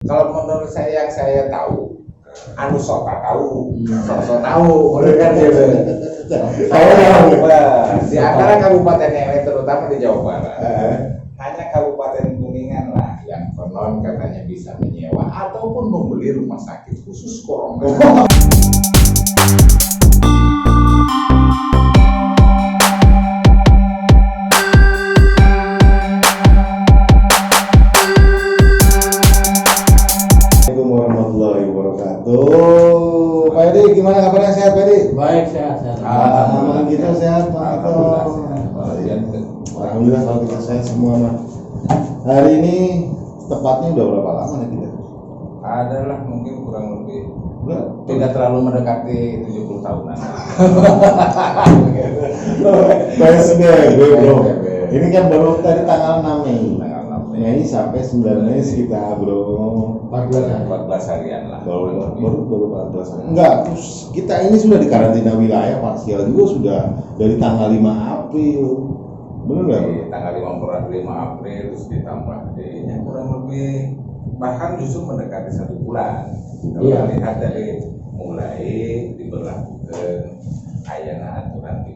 Kalau menurut saya yang saya tahu, anu sota tahu, sosok tahu, boleh kan gitu. Di antara kabupaten yang lain, terutama di Jawa Barat, hanya Kabupaten Kuningan lah yang konon katanya bisa menyewa ataupun membeli rumah sakit khusus corona. Pak Edi, gimana kabarnya, sehat Pak Edi? Baik, sehat. Alhamdulillah kita sehat, Pak. Alhamdulillah kalau kita sehat semua, Pak. Hari ini tepatnya udah berapa lama nih kita? Adalah mungkin kurang lebih tidak terlalu mendekati 70 tahunan. PSBB bro. Ini kan baru tadi tanggal 6 Mei. Mei sampai 9 Mei kita bro 14 harian lah. Baru 14 hari. Enggak, terus kita ini sudah di karantina wilayah parsial juga sudah dari tanggal 5 April. Benar nggak? Tanggal 5 April terus ditambah D-nya kurang lebih bahkan justru mendekati 1 bulan. Kalau lihat dari mulai diberlakukan ayana aturan di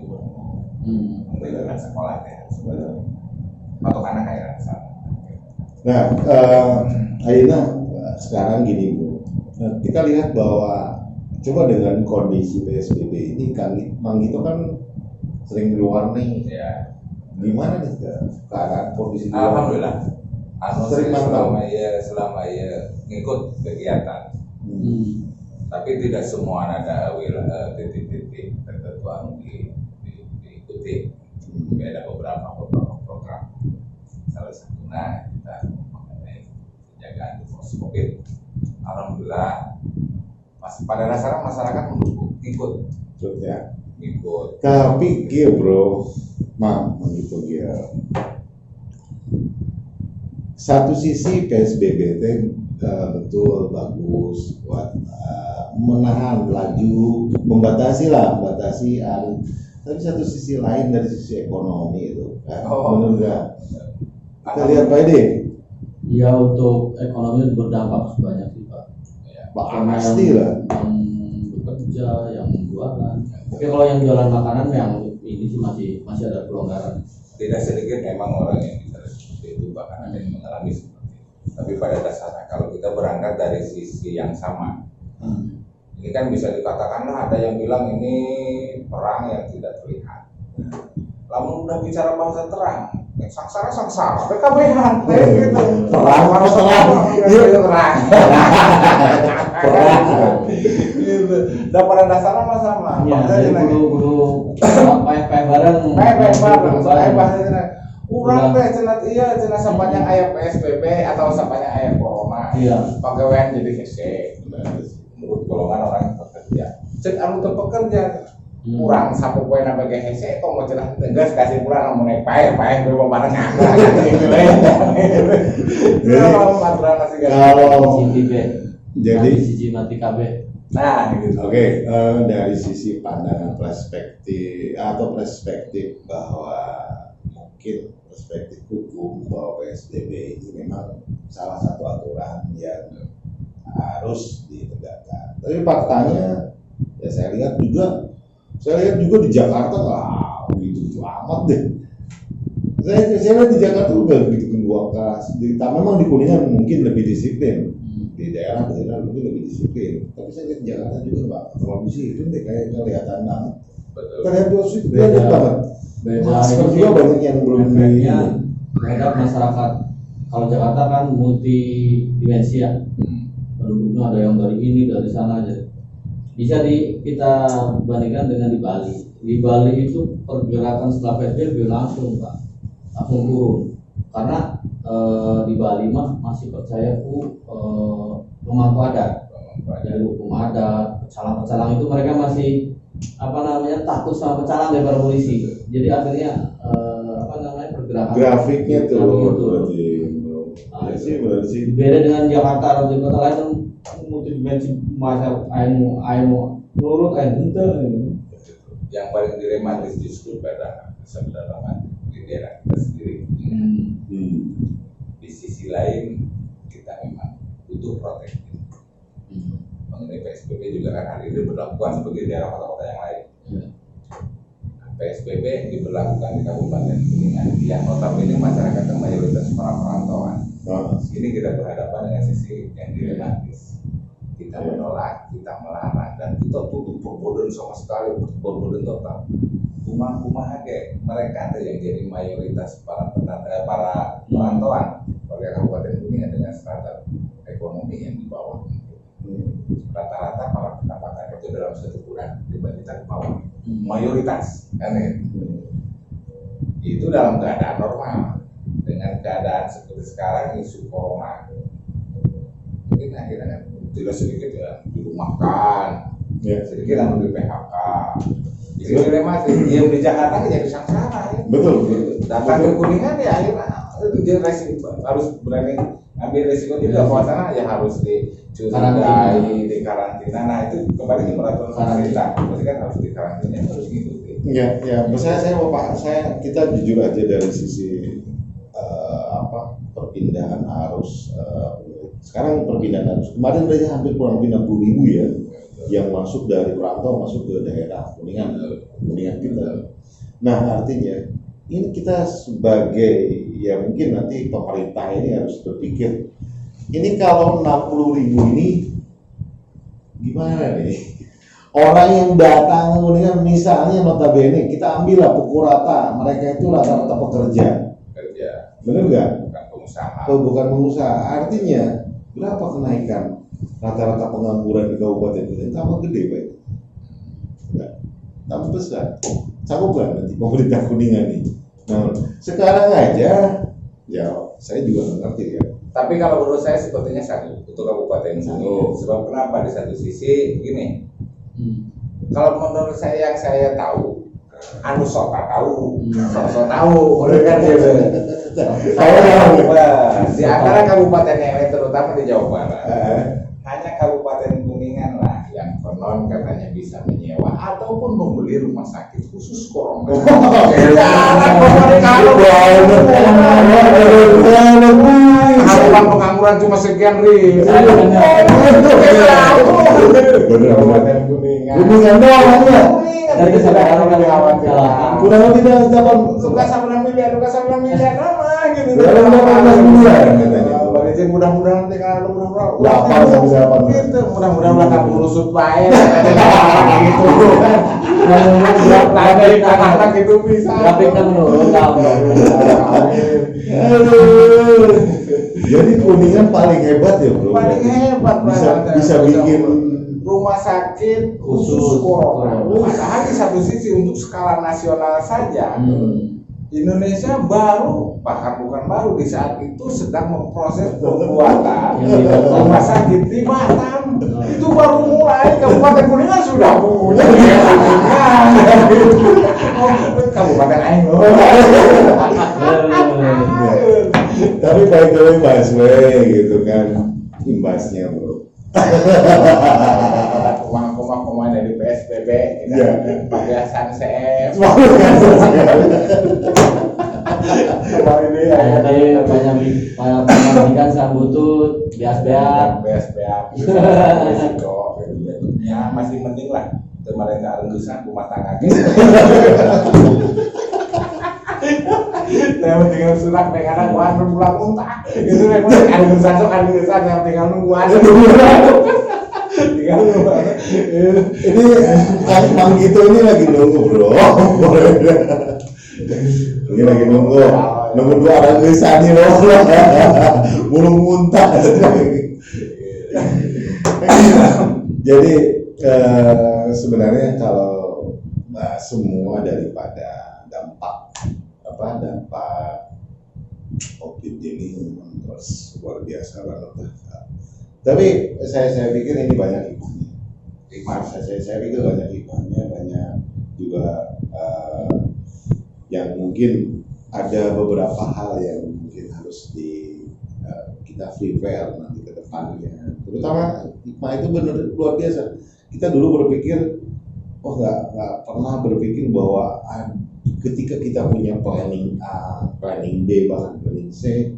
dengan sekolah ya sebenarnya atau anak ayana sana. Nah, Aina sekarang gini Bu, kita lihat bahwa coba dengan kondisi PSBB ini Mang Gito kan sering di luar nih. Ya. Gimana nih keadaan kondisi di luar? Alhamdulillah. Sering selama ya ngikut kegiatan. Tapi tidak semua ada titik-titik tertentu yang diikuti. Ada beberapa program. Salah satunya kita mengenai penjagaan COVID. Alhamdulillah, pada dasarnya masyarakat mendukung, ikut ya. Ikut. Tapi gitu bro, gitu ya. Satu sisi PSBB betul bagus buat menahan laju, membatasi tapi satu sisi lain dari sisi ekonomi itu benar nggak? Kita lihat Pak Edi. Ya, untuk ekonomi berdampak banyak sih Pak. Ya, pasti lah. Yang bekerja, yang jualan. Tapi kalau yang jualan makanan yang ini sih masih ada pelonggaran. Tidak sedikit memang orang yang bisa seperti itu, bahkan ada yang mengalami seperti itu. Tapi pada dasarnya kalau kita berangkat dari sisi yang sama, ini kan bisa dikatakan lah ada yang bilang ini perang yang tidak terlihat. Lalu udah bicara bangsa terang, sangsara, PKB-an, gitu. Perang. Gitu. Dan pada dasarnya sama. Ya, jadi kudu bareng. Urang teh cenah iya cenah sampanya aya PSBB atau sampanya aya corona. Iya. Pagawean jadi hese. Menurut golongan orang yang bekerja. Cek anu teu pekerja. Kurang sapu poe na bage hese kok mau cenah tegas kasih kurang mun naik pae beuh bareng gitu jadi siji mati kabeh. Nah, gitu. Oke, dari sisi pandangan perspektif bahwa mungkin perspektif hukum bahwa PSBB ini memang salah satu aturan yang harus ditegakkan. Tapi faktanya, ya saya lihat juga di Jakarta nggak begitu amat deh. Saya lihat di Jakarta udah begitu kedua kelas. Memang di Kuningan mungkin lebih disiplin. Di daerah mungkin lebih disiplin, tapi saya lihat di Jakarta juga nggak terlalu disiplin deh, kayak kelihatan banget. Betul. Terlihat positif banget. Masker juga banyak yang belum terhadap masyarakat. Kalau Jakarta kan multi dimensi ya, penduduknya ada yang dari ini dari sana aja. Bisa kita bandingkan dengan di Bali. Di Bali itu pergerakan setelah PSBB langsung turun, karena di Bali mah masih percaya pemangku adat, jadi hukum adat, pecalang itu mereka masih takut sama pecalang daripada polisi. Jadi akhirnya pergerakan grafiknya tuh berarti beda dengan Jakarta atau di kota lain kan multidimensi masa air nurut air bentar. Yang paling dilematis justru pada sebenarnya di daerah kita sendiri. Di sisi lain kita memang butuh proteksi. Mengenai PSBB juga kan hari ini berlakukan sebagai daerah kota-kota yang lain. PSBB diberlakukan di Kabupaten Kuningan yang notabene masyarakat yang mayoritas para perantauan. Ini kita berhadapan dengan sisi yang dilematis. Kita menolak, kita melarang, dan kita tutup perboden sama sekali, perboden total. Rumah-rumah aja, mereka ada yang jadi mayoritas para perantauan warga Kabupaten Kuningan dengan strata ekonomi yang di bawah. Rata-rata para pendapatan itu dalam satu bulan dibandingkan bawah mayoritas kan itu dalam keadaan normal. Dengan keadaan seperti sekarang isu corona mungkin akhirnya tidak sedikit ya dirumahkan, sedikit yang di PHK. Jadi dilematis, diam di Jakarta jadi sangsara ya. Betul. Datang ke Kuningan ya akhirnya itu jadi resiko, harus berani ambil resiko juga. Puasana ya harus dicurigai, di karantina. Nah itu kembali ke peraturan pemerintah, berarti kan harus di karantina, harus gitu. Ya, kita jujur aja dari sisi perpindahan arus. Sekarang perpindahan arus kemarin berarti hampir kurang lebih 60.000 ya yang masuk dari perantau masuk ke daerah Kuningan kita. Nah artinya ini kita sebagai ya mungkin nanti pemerintah ini harus berpikir ini kalau 60.000 ini gimana nih orang yang datang ke Kuningan, misalnya notabene kita ambil lah pukul rata, mereka itu rata-rata pekerja, bener nggak? Bukan pengusaha. Artinya berapa kenaikan rata-rata pengangguran di Kabupaten Kuningan? Tambah gede Pak. Enggak, tambah besar. Sanggup nggak nanti pemerintah Kuningan ini? Nah, sekarang aja, ya saya juga nggak ngerti ya. Tapi kalau menurut saya sepertinya sanggup untuk Kabupaten Kuningan. Sebab kenapa? Di satu sisi gini, kalau menurut saya yang saya tahu, anu sok tahu, kan gitu. Saya tahu, di antara kabupaten yang lain terutama di Jawa Barat, hanya Kabupaten Kuningan lah yang konon katanya bisa menyewa ataupun membeli rumah sakit khusus corona. Harapan pengangguran cuma sekian ribu. Kabupaten Kuningan. Kuningan doang aja. Dari kesadaran kurang lebih dapat suka sama miliar nama gitu. Mudah-mudahan tinggal mudah-mudahan gitu. Mudah-mudahan lah kamu lusut baik. Gitu. Dari anak itu bisa. Grafiknya menurun Jadi Kuningan paling hebat ya bro. Paling hebat bisa bikin rumah sakit khusus corona. Padahal di satu sisi untuk skala nasional saja Indonesia baru, bahkan bukan baru, di saat itu sedang memproses pembuatan rumah sakit di Batam. Itu baru mulai, Kabupaten Kuningan sudah punya. Kabupaten Aing. Tapi by the way Mas gitu kan imbasnya bro. Koma dari PSBB pembiasan CF. Ini banyak pendidikan sambutut bias-bias risiko ya masih mending lah kemarin nggak rendusan rumah tangga saya tinggal surat dengan buat berpulang muntah itu memang ada rendusan yang tinggal nunggu aja ini Kang Gito ini lagi nunggu bro. Ini lagi nunggu 2 orang tulisannya loh. Belum muntah. Jadi sebenarnya kalau semua daripada dampak COVID ini terus luar biasa banget. Tapi saya pikir ini banyak hikmahnya. Saya pikir banyak hikmahnya, banyak juga yang mungkin ada beberapa hal yang mungkin harus kita prepare nanti ke depannya. Terutama hikmah itu benar luar biasa. Kita dulu berpikir, nggak pernah berpikir bahwa ketika kita punya planning A, planning B, bahkan planning C,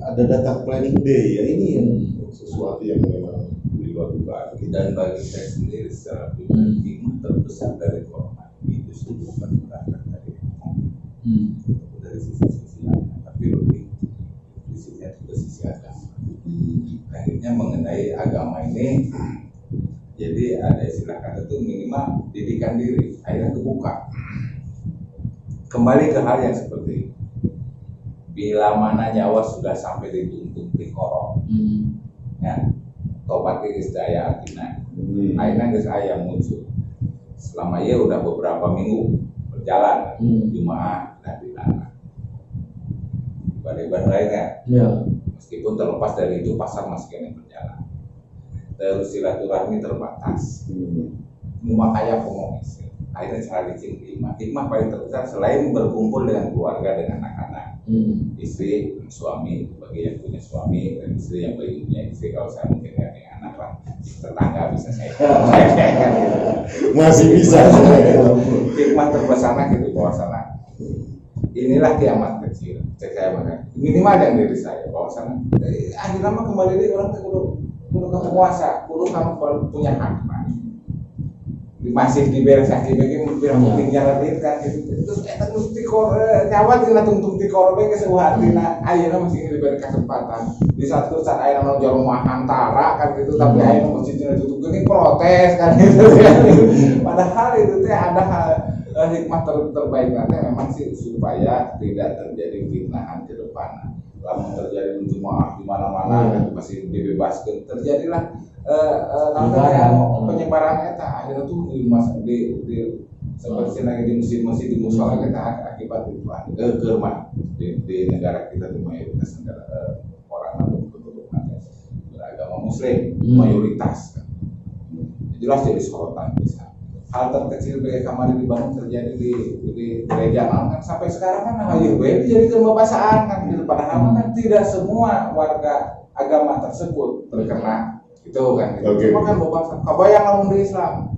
ada data planning day ya, ini yang sesuatu yang memang di luar dugaan kita. Dan bagi saya sendiri secara pribadi, terbesar dari corona itu justru bukan berangkat dari ekonomi, dari sisi-sisi lain, tapi lebih sisinya juga sisi agama. Akhirnya mengenai agama ini, jadi ada istilah kata itu minimal didikan diri, akhirnya kebuka. Kembali ke hal yang seperti ini. Bila mana nyawa sudah sampai di tuntung tikorong, ya, tobat ke daya artinya, akhirnya geus aya muncul. Selama ia udah beberapa minggu berjalan, Jumaah dan dilarang. Ibadah-ibadah lainnya, meskipun terlepas dari itu pasar masih kena berjalan. Terus silaturahmi terbatas. Cuma kayak pengemis. Akhirnya cara dicing hikmah paling terbesar selain berkumpul dengan keluarga, dengan anak-anak, istri, suami, bagi yang punya suami, dan istri yang bagi punya istri. Kalau saya mungkin yang punya anak lah, tetangga bisa saya masih bisa. Hikmah terbesarnya gitu bahwa sana inilah kiamat kecil. Cek saya makan minimal yang diri saya bahwa sana akhirnya mah kembali dari orang kudu kamu puasa, kudu kamu punya hak. Masih diberes sakit bagi mungkin jalan kan gitu. Terus eta mesti nyawa tina tungtung ti korbe ke seuhartina ayeuna masih diberi kesempatan. Di satu saat ayeuna nu jaro mahantara kan gitu, tapi ayeuna masjid ditutup geuning protes kan gitu. Padahal itu teh ada hikmah terbaik nanti memang sih supaya tidak terjadi fitnahan ke depan. Lamun terjadi jemaah di mana-mana kan masih dibebaskan, terjadilah penyebaran eta akhirnya tuh di seperti lagi di masjid di musola kita akibat itu german di negara kita di mayoritas negara orang atau penduduk beragama muslim mayoritas kan. Jelas jadi sorotan bisa. Hal terkecil kayak kemarin di Bandung terjadi di gereja kan sampai sekarang kan ayo jadi pembahasaan kan gitu. Padahal kan tidak semua warga agama tersebut terkena itu kan gitu. Cuma kan pembahasan kabayang lamun di Islam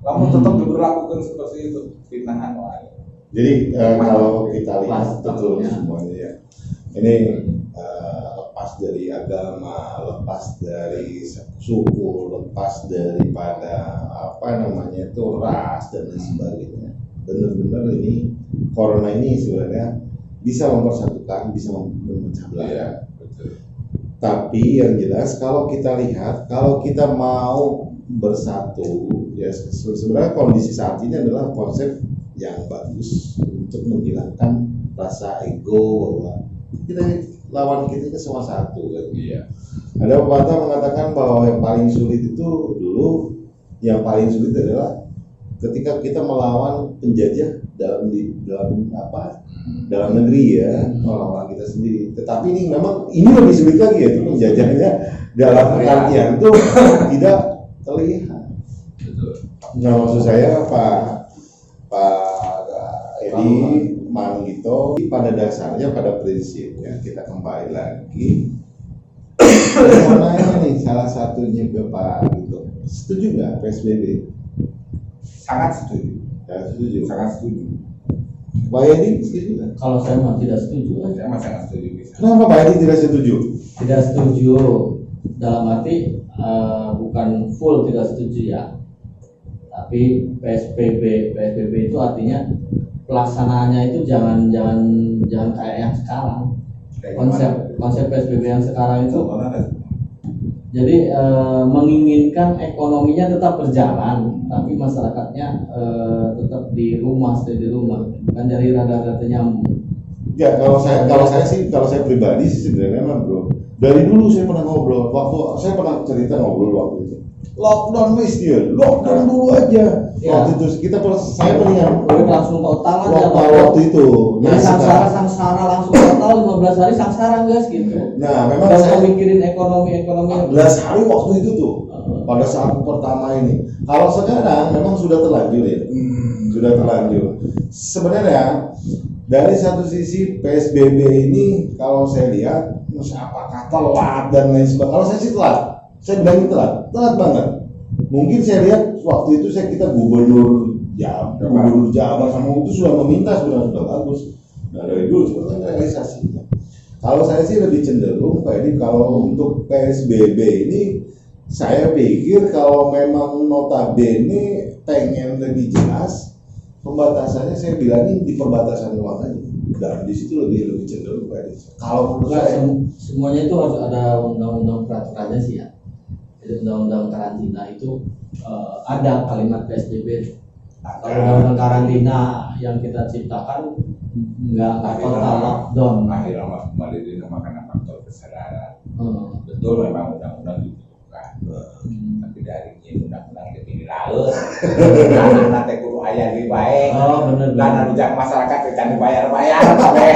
lamun tetap diberlakukan seperti itu fitnahan wae. Jadi kalau kita lihat betul semuanya ya, ini lepas dari agama, lepas dari suku, lepas daripada apa namanya itu ras dan lain sebagainya. Benar-benar ini corona ini sebenarnya bisa mempersatukan, bisa memecah belah. Iya, betul. Tapi yang jelas kalau kita lihat, kalau kita mau bersatu, ya sebenarnya kondisi saat ini adalah konsep yang bagus untuk menghilangkan rasa ego bahwa kita lawan kita semua satu kan. Iya. Ada pepatah mengatakan bahwa yang paling sulit itu dulu, yang paling sulit adalah ketika kita melawan penjajah dalam negeri ya, orang-orang kita sendiri. Tetapi ini memang ini lebih sulit lagi ya, itu penjajahnya dalam artian itu tidak terlihat. Betul. Nah, maksud saya Pak Edi Manggito pada dasarnya, pada prinsipnya kita kembali lagi mana nih salah satunya ke Pak gitu. Setuju nggak PSBB? Sangat setuju. Sangat setuju. Pak Edi setuju nggak? Kalau saya mah tidak setuju. Saya masih sangat setuju bisa. Kenapa Pak Edi tidak setuju? Tidak setuju dalam arti bukan full tidak setuju ya. Tapi PSBB itu artinya pelaksanaannya itu jangan kayak yang sekarang. Konsep PSBB yang sekarang itu jadi menginginkan ekonominya tetap berjalan, tapi masyarakatnya tetap di rumah, stay di rumah, kan jadi rada-rada nyambung. Ya kalau saya pribadi sih sebenarnya memang bro, dari dulu saya pernah ngobrol, saya pernah cerita ngobrol waktu itu. Lockdown lockdown dulu aja. Ya. Waktu itu saya pernah langsung total aja waktu itu. Nah, sangsara langsung total 15 hari sangsara guys gitu. Nah, memang saya mikirin ekonomi 15 hari waktu itu tuh. Pada saat pertama ini. Kalau sekarang memang sudah terlanjur ya. Sudah terlanjur. Sebenarnya dari satu sisi PSBB ini kalau saya lihat apakah telat dan lain sebagainya. Kalau saya sih telat. Saya bilang telat banget. Mungkin saya lihat waktu itu kita gubernur Jabar sama itu sudah meminta sudah bagus. Nah dari dulu sebenarnya realisasinya. Kalau saya sih lebih cenderung Pak Edi, kalau untuk PSBB ini saya pikir kalau memang notabene pengen lebih jelas, pembatasannya saya bilangin di perbatasan luar aja. Dan di situ lebih cenderung Pak Edi. Kalau menurut saya semuanya itu harus ada undang-undang peraturannya sih ya. Jadi undang-undang karantina itu ada kalimat PSBB. Kalau undang-undang karantina yang kita ciptakan nggak total lockdown. Akhirnya kembali dinamakan faktor kesadaran. Betul memang undang-undang dibutuhkan. Tapi dari ini undang-undang dipilih laut. Karena nanti kudu ayah di baik. Oh benar. Dan rujak masyarakat ikan dibayar-bayar. Sampai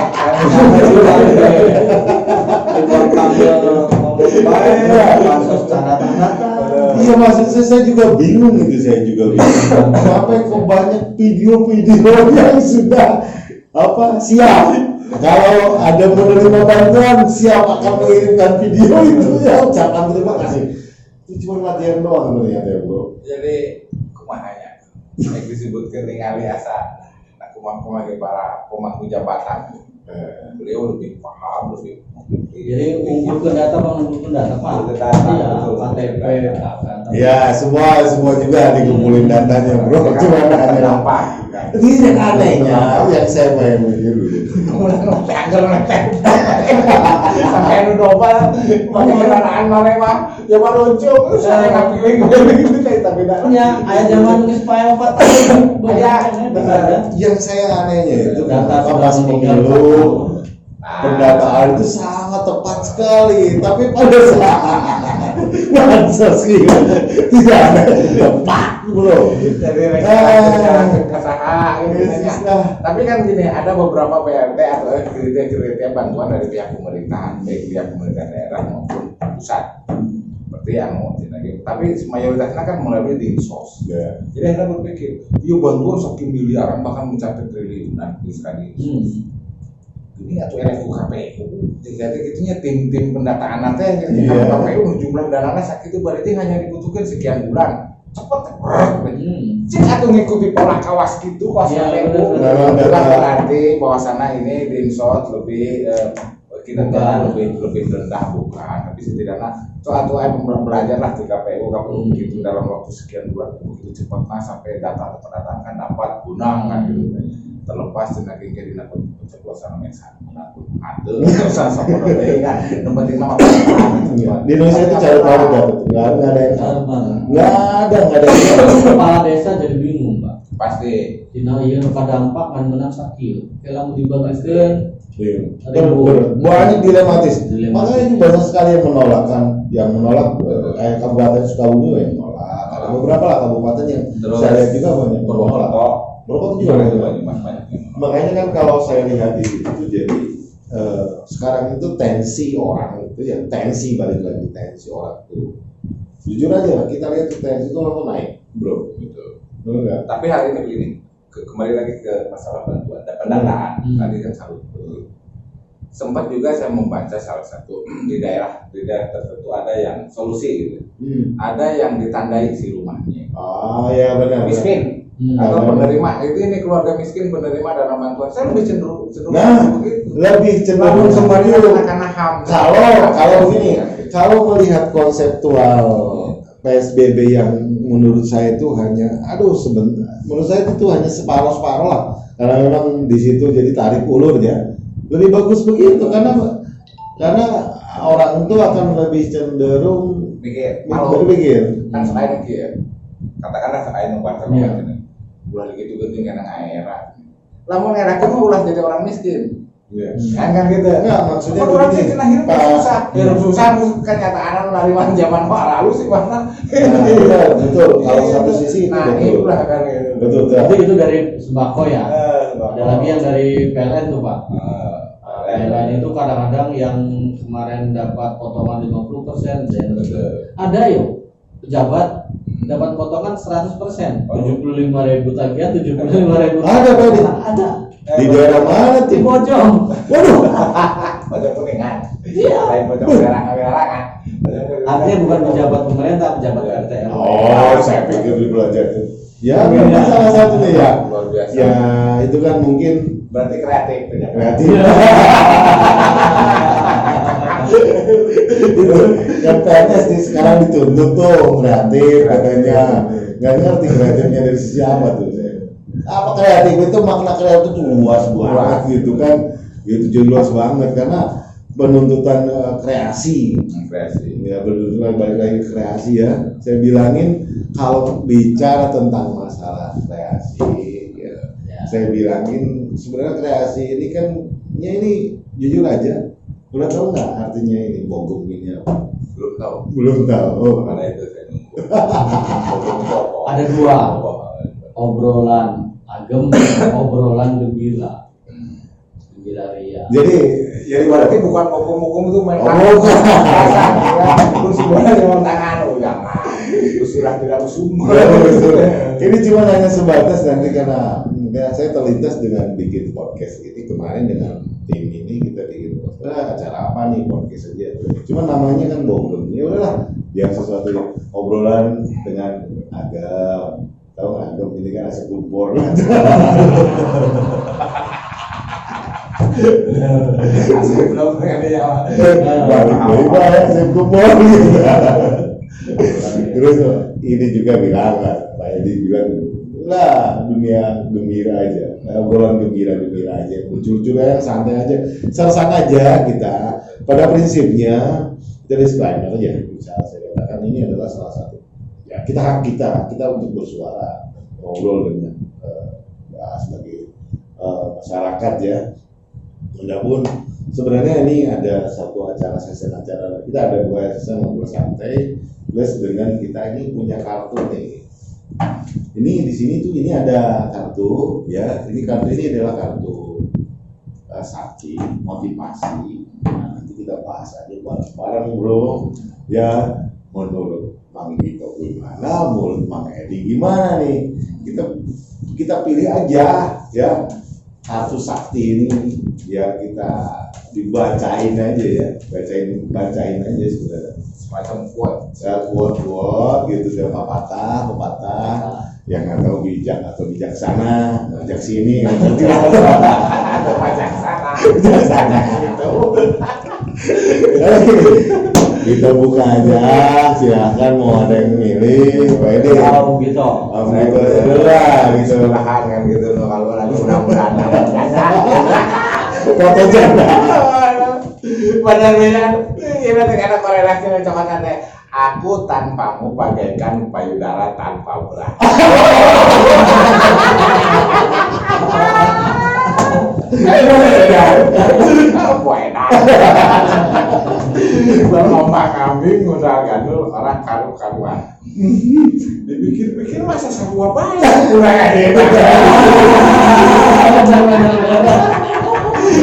iya maksud saya juga bingung itu, kenapa kok banyak video-video yang sudah siap, kalau ada menerima bantuan siap akan mengirimkan video itu ya ucapan terima kasih, itu cuma latihan doang ternyata ya bro. jadi kumahanya yang disebutkan ningali asa kumah-kumah para pemangku jabatan beliau lebih paham jadi mengumpulkan data Pak. KTP ya semua juga dikumpulin datanya bro, cuma hanya ini yang anehnya yang saya main dulu sampai nu doba pakai kendaraan mah ya baru lucu saya ngapilin gitu tapi ya ayah zaman geus pae 4 tahun yang saya anehnya itu data pas pemilu pendataan itu sangat tepat sekali, tapi pada saat bansos tidak ada tepat bro. Jadi tapi kan gini, ada beberapa PRT atau kriteria bantuan dari pihak pemerintahan, baik pihak pemerintah daerah maupun pusat. Seperti yang mau lagi. Tapi mayoritasnya kan melalui dinsos. Jadi Anda berpikir, yuk bantuan sekian miliaran bahkan mencapai triliunan sekali. Ini atau LFU KPU, jadi gitunya tim pendataan nanti KPU jumlah dananya sakit itu berarti hanya dibutuhkan sekian bulan cepat cek atau ngikuti pola kawas gitu kawas KPU bukan berarti bahwasana ini dinsos lebih kinerjanya lebih rendah bukan, tapi setidaknya atau belajar lah di KPU gitu dalam waktu sekian bulan begitu cepatnya sampai data pendataan kan dapat guna kan gitu. Terlepas dengan kengkeh dapat pencoblosan mesan menakut ada sama kan tempat ini nama di Indonesia itu cara baru nggak ada yang nggak ada kepala desa jadi bingung Pak pasti iya dampak kan menang sakit kalau mau dibagikan banyak dilematis. Makanya ini banyak sekali yang menolak kayak Kabupaten Sukabumi yang menolak, ada beberapa lah kabupaten yang saya lihat juga banyak menolak. Merokok juga banyak. Makanya kan kalau saya lihat itu jadi sekarang itu tensi orang itu ya balik lagi tensi orang itu. Jujur aja kita lihat tensi itu orang tuh naik, bro. Gitu. Tapi hari ini begini, kembali lagi ke masalah bantuan dan pendanaan. Tadi kan salut. Sempat juga saya membaca salah satu di daerah tertentu ada yang solusi gitu. Ada yang ditandai si rumahnya. Ya benar. Miskin. Atau penerima ini keluarga miskin penerima dana bantuan. Saya lebih cenderung begitu. Lebih cenderung kembali karena HAM. Kalau gini, kalau melihat konseptual PSBB yang menurut saya itu hanya menurut saya itu hanya separuh lah. Karena memang di situ jadi tarik ulur ya. Lebih bagus begitu karena orang itu akan lebih cenderung berpikir. Kan selain mikir, katakanlah selain membaca ini, ulah gitu genting karena ngaera. Lamun ngaera kan ulah jadi orang miskin. Kan gitu. Enggak, maksudnya orang miskin akhirnya susah. Susah kenyataan lariman zaman lalu sih mana. Betul. Kalau satu sisi itu betul. Itulah kan betul. Tapi itu dari sembako ya. Ada lagi yang dari PLN tuh Pak. PLN itu kadang-kadang yang kemarin dapat potongan 50%, ada yuk pejabat dapat potongan 100%, 75.000 tagihan, 75.000. Ada Pak? Ada. Di daerah mana? Di Bojong. Waduh. Bojong Kuningan. Iya. Lain Bojong Merah kan. Artinya bukan pejabat pemerintah, pejabat RT. Saya pikir di belajar itu. Ya, memang salah satunya ya. Luar biasa. Ya, itu kan mungkin Berarti kreatif. Kreatif. Yang PNS sekarang dituntut tuh kreatif katanya. Nggak ngerti kreatifnya dari sisi apa tuh saya. Apa kreatif itu, makna kreatif itu luas banget gitu kan. Gitu jadi luas banget karena penuntutan kreasi. Ya benar, balik lagi ke kreasi ya. Saya bilangin kalau bicara tentang masalah kreasi ya. Saya bilangin sebenarnya kreasi ini kan ya ini jujur aja. Udah tahu nggak artinya ini bogum ini apa? Belum tahu. Oh. Mana itu saya nunggu. Ada dua, obrolan agem, obrolan gembira, gembira ria. Jadi berarti bukan hukum itu main terus sebenarnya dengan tangan jangan usulan tidak usung. Ini cuma hanya sebatas nanti karena saya terlintas dengan bikin podcast ini kemarin dengan tim ini kita bikin acara apa nih podcast aja. Cuma namanya kan bogem. Ya udahlah, biar sesuatu yang obrolan dengan agam. Tahu nggak agam ini kan asal kumpul. Asli belum ada yang balik asal kumpul. Terus ini juga bilang kan, Pak Edi bilang lah dunia gembira aja, obrolan gembira aja, lucu-lucu yang santai aja, sersan aja kita. Pada prinsipnya kita disclaimer aja, misalnya saya katakan ini adalah salah satu ya hak kita untuk bersuara, ngobrol dengan sebagai masyarakat ya. Walaupun sebenarnya ini ada satu sesi acara kita ada 2 sesi ngobrol santai plus dengan kita ini punya kartu nih. Ini di sini tuh ini ada kartu ya. Ini kartu ini adalah kartu sakti motivasi. Nah, nanti kita bahas aja bareng bro. Ya menurut Mang Vito gimana, menurut Mang Edi gimana nih? Kita pilih aja ya kartu sakti ini ya kita dibacain aja ya, bacain aja sebenarnya. Semacam quote. Ya quote gitu dia pepatah yang nggak tahu bijak atau bijaksana, bijak sini Atau bijaksana gitu. Kita buka aja, silahkan mau ada yang milih, Pak Edi. Tahu gitu. Gitu lah, gitu. Silahkan kan gitu loh kalau lagi mudah-mudahan Foto janda. Benar-benar ini karena korelasi cocokan teh. Aku tanpamu bagaikan payudara tanpa belah. Apa enak? Berlomba kambing modal gandul orang karu-karuan. Dipikir-pikir masa sarua bae kurang ada.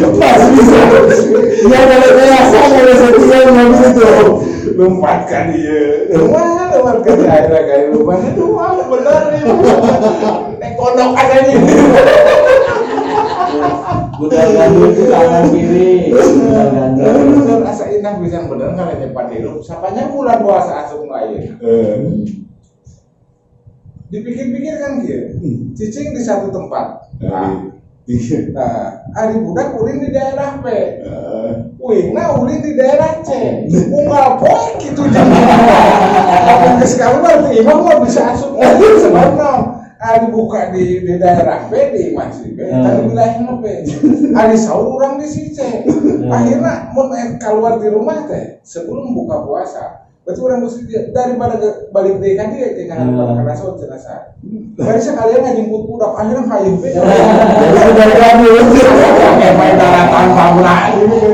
Masih bisa. Ya kalau biasa kalau setia nggak gitu. Lompatkan dia. Lompatkan dia akhirnya kayak lompatnya dua benar nih. Nek kodok ada nih. Udah gandul itu kanan kiri. Udah gandul. Bener asa indah bisa bener kalau nyepat hidup. Sapanya bulan puasa asup air. Dipikir-pikir kan dia. Cicing di satu tempat. Nah, hari budak ulin di daerah B, wingna ulin di daerah C, unggal poin gitu jadi. Kalau sekali berarti imam nggak bisa asup lagi sebenarnya. Hari buka di daerah B di masjid B, tadi wilayahnya B. Hari sahur orang di si C. Akhirnya mau keluar di rumah teh sebelum buka puasa. Betul orang mesti daripada balik deh kan dia jangan karena so jenazah. Baru sekalian ngajemput budak akhirnya kayu be. Dari kamu. Main darah tanpa belah ini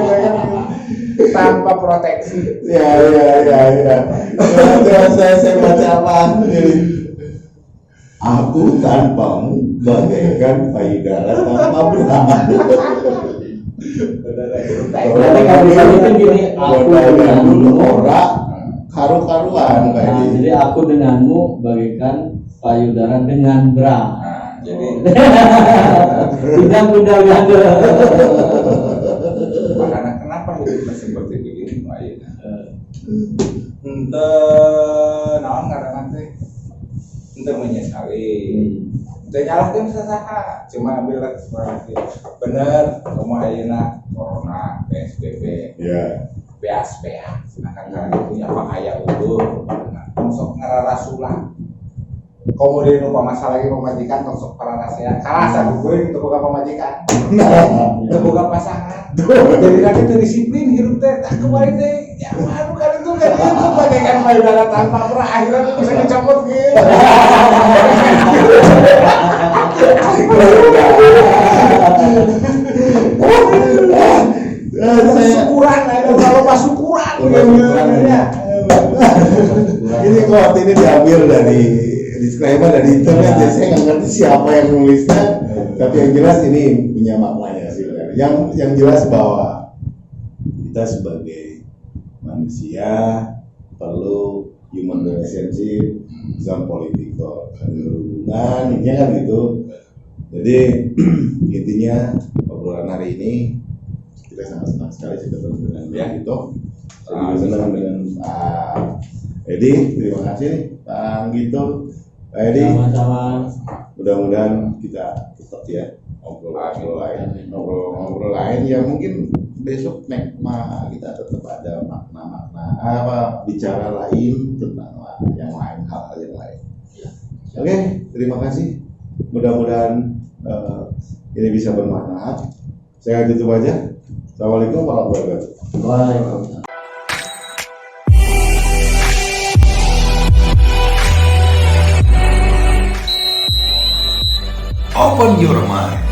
tanpa proteksi. Ya. Saya baca apa? Aku tanpamu bagaikan payudara tanpa belah. Tapi kalau itu gini, aku denganmu orang karu-karuan kayak nah, jadi aku denganmu bagaikan payudara dengan bra. Nah, jadi Bundang gandul. makanya kenapa hidup seperti begini Pak Ida? Naon ngaranna teh? Ente menyesali Teu nyalahkeun sasaha, cuma ambil eksplorasi. Bener, semua ayeuna corona, PSBB, Ya. beas. Nah kan karena punya Pak Aya Unggul, sok ngararasulah. Kemudian lupa masalah lagi pemajikan, sok pararasea. Kalah sagugeun untuk boga pemajikan. Untuk boga pasangan. Jadi kan itu disiplin hirup teh, tak kemarin teh. Ya aduh kan itu bagaikan payudara tanpa perah, akhirnya bisa dicopot gitu. Syukuran, ada kalau pas syukuran ya. Ini kok ini diambil dari disclaimer dari internet, jadi saya nggak ngerti siapa yang nulisnya, tapi yang jelas ini punya maknanya sih. Yang jelas bahwa kita sebagai manusia perlu human relationship, zone political, hubungan, intinya kan gitu. Jadi intinya obrolan hari ini kita sangat senang sekali sih ketemu dengan Gito. Jadi senang dengan Pak Edi, terima kasih nih Pak Gito. Pak Edi, Sama-sama. mudah-mudahan kita tetap ya ngobrol lain ya, mungkin besok kita tetap ada makna-makna bicara lain tentang yang lain, hal-hal yang lain. Oke, terima kasih. Mudah-mudahan ini bisa bermanfaat. Saya tutup aja. Assalamualaikum warahmatullahi wabarakatuh. Waalaikumsalam. Open your mind.